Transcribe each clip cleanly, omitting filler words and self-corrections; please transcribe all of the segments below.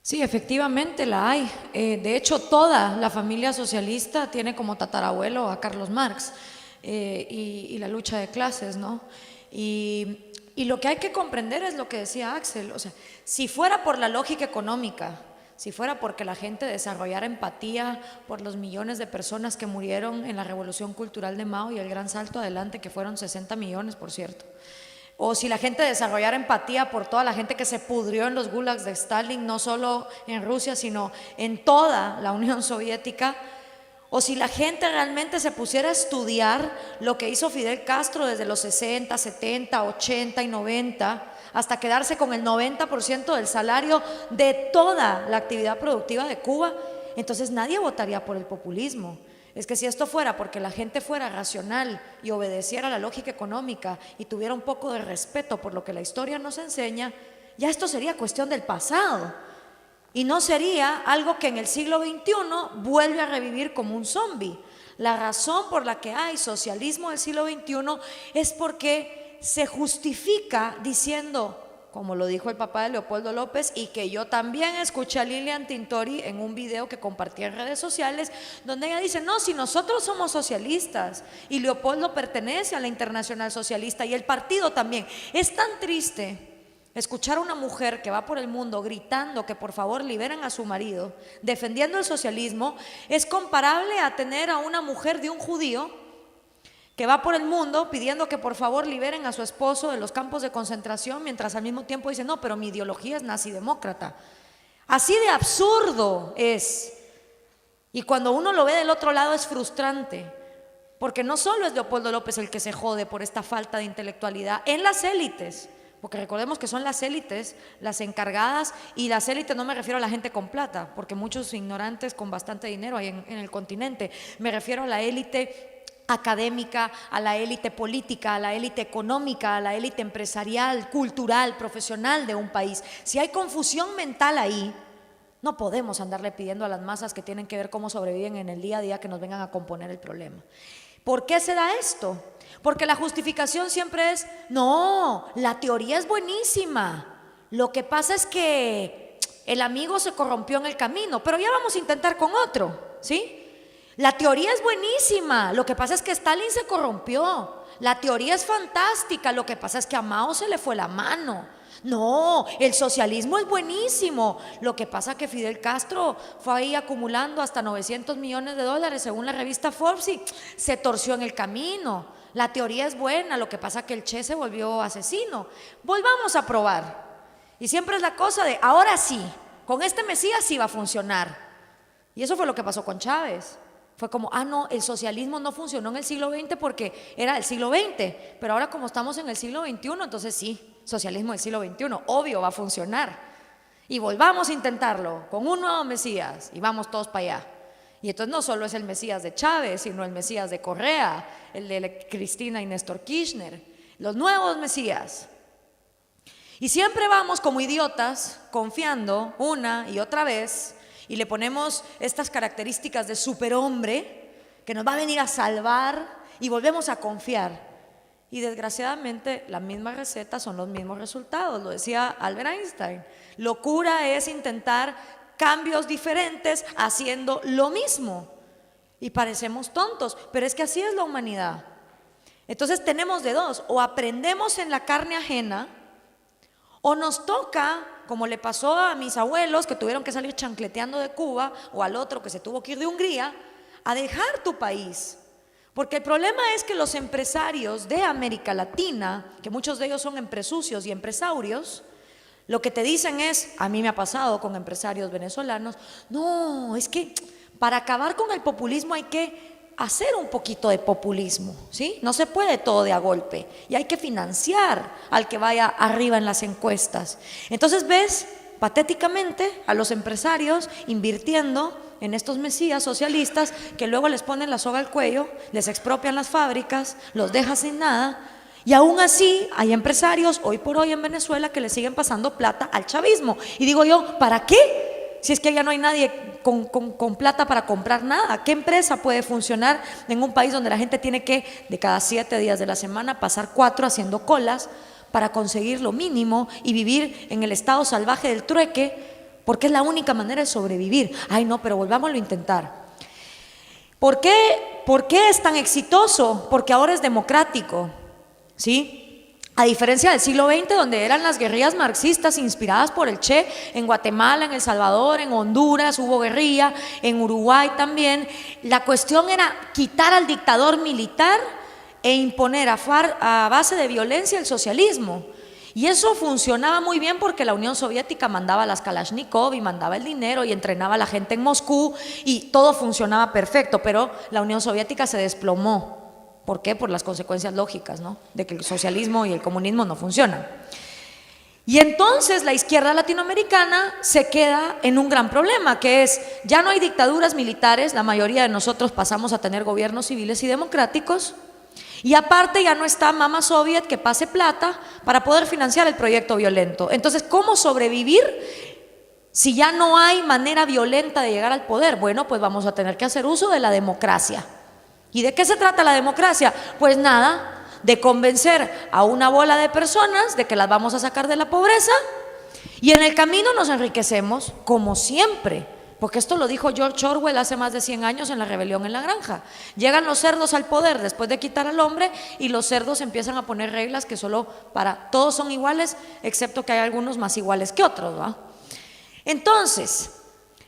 Sí, efectivamente la hay. De hecho, toda la familia socialista tiene como tatarabuelo a Carlos Marx, y la lucha de clases, ¿no? Y lo que hay que comprender es lo que decía Axel, o sea, si fuera por la lógica económica, si fuera porque la gente desarrollara empatía por los millones de personas que murieron en la revolución cultural de Mao y el gran salto adelante, que fueron 60 millones, por cierto, o si la gente desarrollara empatía por toda la gente que se pudrió en los gulags de Stalin, no solo en Rusia, sino en toda la Unión Soviética, o si la gente realmente se pusiera a estudiar lo que hizo Fidel Castro desde los 60, 70, 80 y 90, hasta quedarse con el 90% del salario de toda la actividad productiva de Cuba, entonces nadie votaría por el populismo. Es que si esto fuera porque la gente fuera racional y obedeciera la lógica económica y tuviera un poco de respeto por lo que la historia nos enseña, ya esto sería cuestión del pasado y no sería algo que en el siglo XXI vuelve a revivir como un zombie. La razón por la que hay socialismo del siglo XXI es porque se justifica diciendo, como lo dijo el papá de Leopoldo López, y que yo también escuché a Lilian Tintori en un video que compartí en redes sociales, donde ella dice, no, si nosotros somos socialistas y Leopoldo pertenece a la Internacional Socialista y el partido también. Es tan triste escuchar a una mujer que va por el mundo gritando que por favor liberen a su marido, defendiendo el socialismo, es comparable a tener a una mujer de un judío que va por el mundo pidiendo que por favor liberen a su esposo de los campos de concentración, mientras al mismo tiempo dice, no, pero mi ideología es nazidemócrata. Así de absurdo es. Y cuando uno lo ve del otro lado es frustrante, porque no solo es Leopoldo López el que se jode por esta falta de intelectualidad en las élites, porque recordemos que son las élites las encargadas, y las élites no me refiero a la gente con plata, porque muchos ignorantes con bastante dinero hay en el continente, me refiero a la élite académica, a la élite política, a la élite económica, a la élite empresarial, cultural, profesional de un país. Si hay confusión mental ahí, no podemos andarle pidiendo a las masas que tienen que ver cómo sobreviven en el día a día que nos vengan a componer el problema. ¿Por qué se da esto? Porque la justificación siempre es, no, la teoría es buenísima, lo que pasa es que el amigo se corrompió en el camino, pero ya vamos a intentar con otro, ¿sí? La teoría es buenísima, lo que pasa es que Stalin se corrompió. La teoría es fantástica, lo que pasa es que a Mao se le fue la mano. No, el socialismo es buenísimo, lo que pasa es que Fidel Castro fue ahí acumulando hasta 900 millones de dólares según la revista Forbes y se torció en el camino. La teoría es buena, lo que pasa es que el Che se volvió asesino. Volvamos a probar. Y siempre es la cosa de, ahora sí, con este Mesías sí va a funcionar. Y eso fue lo que pasó con Chávez. Fue como, no, el socialismo no funcionó en el siglo XX porque era el siglo XX, pero ahora como estamos en el siglo XXI, entonces sí, socialismo del siglo XXI, obvio va a funcionar. Y volvamos a intentarlo con un nuevo Mesías y vamos todos para allá. Y entonces no solo es el Mesías de Chávez, sino el Mesías de Correa, el de Cristina y Néstor Kirchner, los nuevos Mesías. Y siempre vamos como idiotas confiando una y otra vez y le ponemos estas características de superhombre que nos va a venir a salvar y volvemos a confiar. Y desgraciadamente la misma receta son los mismos resultados, lo decía Albert Einstein. Locura es intentar cambios diferentes haciendo lo mismo. Y parecemos tontos, pero es que así es la humanidad. Entonces tenemos de dos, o aprendemos en la carne ajena, o nos toca, como le pasó a mis abuelos que tuvieron que salir chancleteando de Cuba, o al otro que se tuvo que ir de Hungría, a dejar tu país. Porque el problema es que los empresarios de América Latina, que muchos de ellos son empresucios y empresarios, lo que te dicen es, a mí me ha pasado con empresarios venezolanos, no, es que para acabar con el populismo hay que hacer un poquito de populismo, ¿sí? No se puede todo de a golpe y hay que financiar al que vaya arriba en las encuestas. Entonces ves patéticamente a los empresarios invirtiendo en estos mesías socialistas que luego les ponen la soga al cuello, les expropian las fábricas, los dejan sin nada, y aún así hay empresarios hoy por hoy en Venezuela que le siguen pasando plata al chavismo. Y digo yo, ¿para qué? Si es que ya no hay nadie con plata para comprar nada. ¿Qué empresa puede funcionar en un país donde la gente tiene que, de cada 7 días de la semana, pasar 4 haciendo colas para conseguir lo mínimo y vivir en el estado salvaje del trueque? porque es la única manera de sobrevivir. Ay, no, pero volvámoslo a intentar. ¿Por qué es tan exitoso? Porque ahora es democrático, ¿sí? A diferencia del siglo XX, donde eran las guerrillas marxistas inspiradas por el Che, en Guatemala, en El Salvador, en Honduras hubo guerrilla, en Uruguay también. La cuestión era quitar al dictador militar e imponer a base de violencia el socialismo. Y eso funcionaba muy bien porque la Unión Soviética mandaba las Kalashnikov y mandaba el dinero y entrenaba a la gente en Moscú y todo funcionaba perfecto, pero la Unión Soviética se desplomó. ¿Por qué? Por las consecuencias lógicas, ¿no? De que el socialismo y el comunismo no funcionan. Y entonces la izquierda latinoamericana se queda en un gran problema, que es, ya no hay dictaduras militares, la mayoría de nosotros pasamos a tener gobiernos civiles y democráticos, y aparte ya no está Mama Soviet que pase plata para poder financiar el proyecto violento. Entonces, ¿cómo sobrevivir si ya no hay manera violenta de llegar al poder? Bueno, pues vamos a tener que hacer uso de la democracia. ¿Y de qué se trata la democracia? Pues nada, de convencer a una bola de personas de que las vamos a sacar de la pobreza y en el camino nos enriquecemos, como siempre, porque esto lo dijo George Orwell hace más de 100 años en La rebelión en la granja. Llegan los cerdos al poder después de quitar al hombre y los cerdos empiezan a poner reglas que solo para todos son iguales, excepto que hay algunos más iguales que otros, ¿va? Entonces,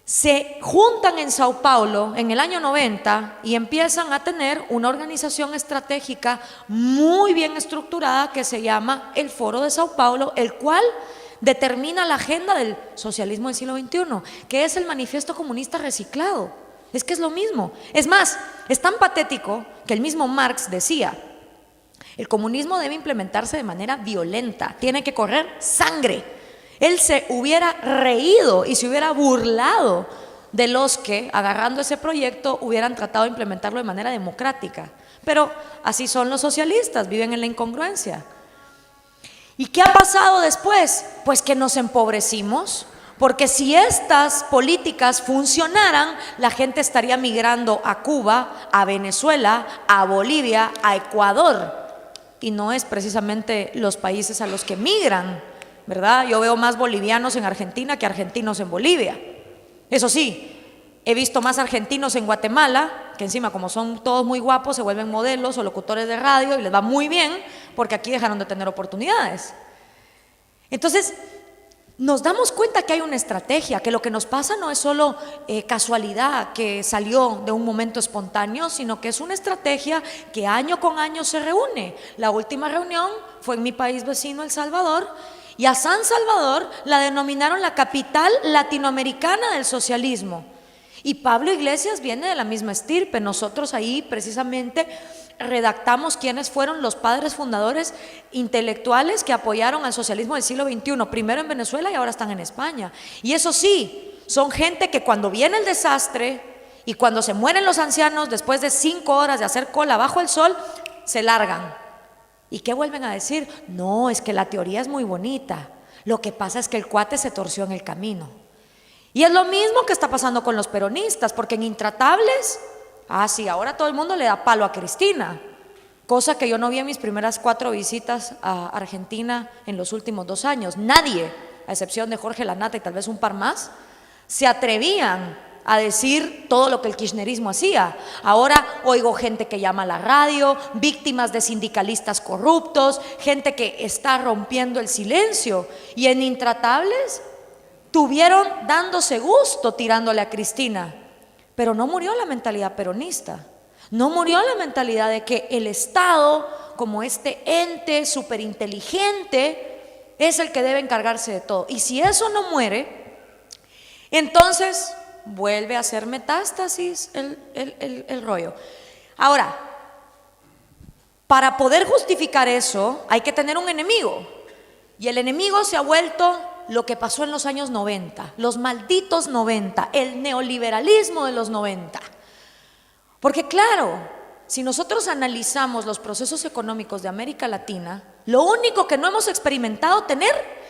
se juntan en Sao Paulo en el año 90 y empiezan a tener una organización estratégica muy bien estructurada que se llama el Foro de Sao Paulo, el cual determina la agenda del socialismo del siglo XXI, que es el manifiesto comunista reciclado. Es que es lo mismo. Es más, es tan patético que el mismo Marx decía: el comunismo debe implementarse de manera violenta, tiene que correr sangre. Él se hubiera reído y se hubiera burlado de los que, agarrando ese proyecto, hubieran tratado de implementarlo de manera democrática. Pero así son los socialistas, viven en la incongruencia. ¿Y qué ha pasado después? Pues que nos empobrecimos, porque si estas políticas funcionaran, la gente estaría migrando a Cuba, a Venezuela, a Bolivia, a Ecuador. Y no es precisamente los países a los que migran, ¿verdad? Yo veo más bolivianos en Argentina que argentinos en Bolivia. Eso sí, he visto más argentinos en Guatemala, que encima como son todos muy guapos se vuelven modelos o locutores de radio y les va muy bien porque aquí dejaron de tener oportunidades. Entonces, nos damos cuenta que hay una estrategia, que lo que nos pasa no es solo casualidad que salió de un momento espontáneo, sino que es una estrategia que año con año se reúne. La última reunión fue en mi país vecino, El Salvador, y a San Salvador la denominaron la capital latinoamericana del socialismo. Y Pablo Iglesias viene de la misma estirpe. Nosotros ahí precisamente redactamos quiénes fueron los padres fundadores intelectuales que apoyaron al socialismo del siglo XXI, primero en Venezuela y ahora están en España. Y eso sí, son gente que cuando viene el desastre y cuando se mueren los ancianos, después de 5 horas de hacer cola bajo el sol, se largan. ¿Y qué vuelven a decir? No, es que la teoría es muy bonita, lo que pasa es que el cuate se torció en el camino. Y es lo mismo que está pasando con los peronistas, porque en Intratables, sí, ahora todo el mundo le da palo a Cristina, cosa que yo no vi en mis primeras 4 visitas a Argentina en los últimos 2 años. Nadie, a excepción de Jorge Lanata y tal vez un par más, se atrevían a decir todo lo que el kirchnerismo hacía. Ahora oigo gente que llama a la radio, víctimas de sindicalistas corruptos, gente que está rompiendo el silencio. Y en Intratables tuvieron dándose gusto tirándole a Cristina, pero no murió la mentalidad peronista, no murió la mentalidad de que el Estado, como este ente superinteligente, es el que debe encargarse de todo. Y si eso no muere, entonces vuelve a hacer metástasis el rollo. Ahora, para poder justificar eso hay que tener un enemigo, y el enemigo se ha vuelto lo que pasó en los años 90, los malditos 90, el neoliberalismo de los 90. Porque claro, si nosotros analizamos los procesos económicos de América Latina, lo único que no hemos experimentado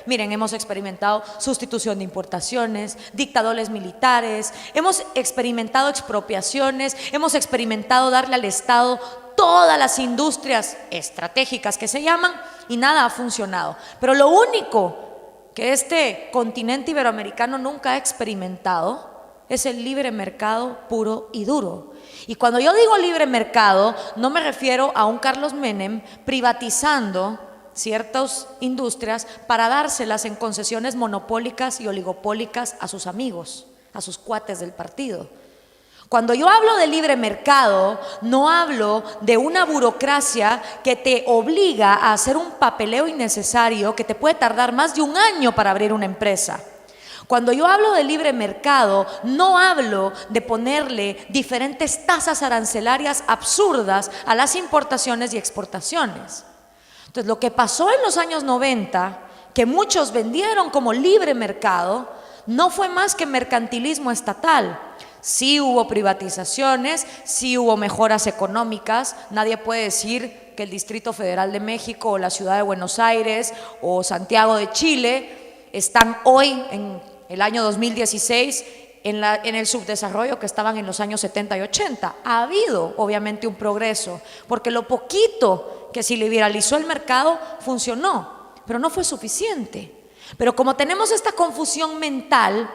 miren, hemos experimentado sustitución de importaciones, dictadores militares, hemos experimentado expropiaciones, hemos experimentado darle al Estado todas las industrias estratégicas que se llaman, y nada ha funcionado. Pero lo único que este continente iberoamericano nunca ha experimentado es el libre mercado puro y duro. Y cuando yo digo libre mercado, no me refiero a un Carlos Menem privatizando ciertas industrias para dárselas en concesiones monopólicas y oligopólicas a sus amigos, a sus cuates del partido. Cuando yo hablo de libre mercado, no hablo de una burocracia que te obliga a hacer un papeleo innecesario que te puede tardar más de un año para abrir una empresa. Cuando yo hablo de libre mercado, no hablo de ponerle diferentes tasas arancelarias absurdas a las importaciones y exportaciones. Entonces, lo que pasó en los años 90, que muchos vendieron como libre mercado, no fue más que mercantilismo estatal. Sí hubo privatizaciones, sí hubo mejoras económicas. Nadie puede decir que el Distrito Federal de México o la Ciudad de Buenos Aires o Santiago de Chile están hoy en el año 2016 en el subdesarrollo que estaban en los años 70 y 80. Ha habido obviamente un progreso, porque lo poquito que se liberalizó el mercado funcionó, pero no fue suficiente. Pero como tenemos esta confusión mental,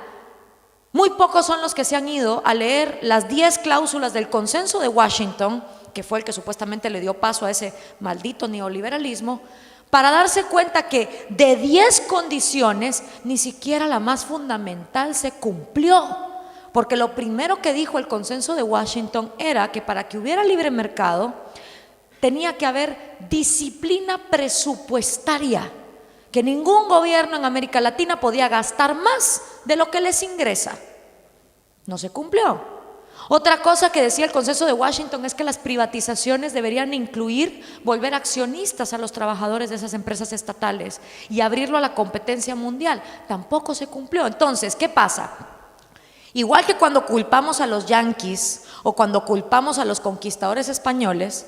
muy pocos son los que se han ido a leer las 10 cláusulas del Consenso de Washington, que fue el que supuestamente le dio paso a ese maldito neoliberalismo, para darse cuenta que de 10 condiciones, ni siquiera la más fundamental se cumplió. Porque lo primero que dijo el Consenso de Washington era que para que hubiera libre mercado, tenía que haber disciplina presupuestaria, que ningún gobierno en América Latina podía gastar más de lo que les ingresa. No se cumplió. Otra cosa que decía el Consenso de Washington es que las privatizaciones deberían incluir volver accionistas a los trabajadores de esas empresas estatales y abrirlo a la competencia mundial. Tampoco se cumplió. Entonces, ¿qué pasa? Igual que cuando culpamos a los yanquis o cuando culpamos a los conquistadores españoles,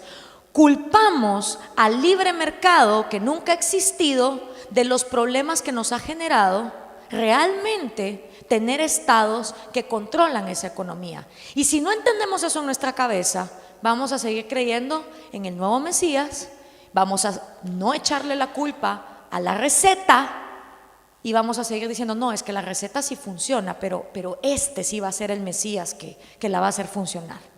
culpamos al libre mercado que nunca ha existido de los problemas que nos ha generado realmente tener estados que controlan esa economía. Y si no entendemos eso en nuestra cabeza, vamos a seguir creyendo en el nuevo Mesías, vamos a no echarle la culpa a la receta y vamos a seguir diciendo, no, es que la receta sí funciona, pero este sí va a ser el Mesías que la va a hacer funcionar.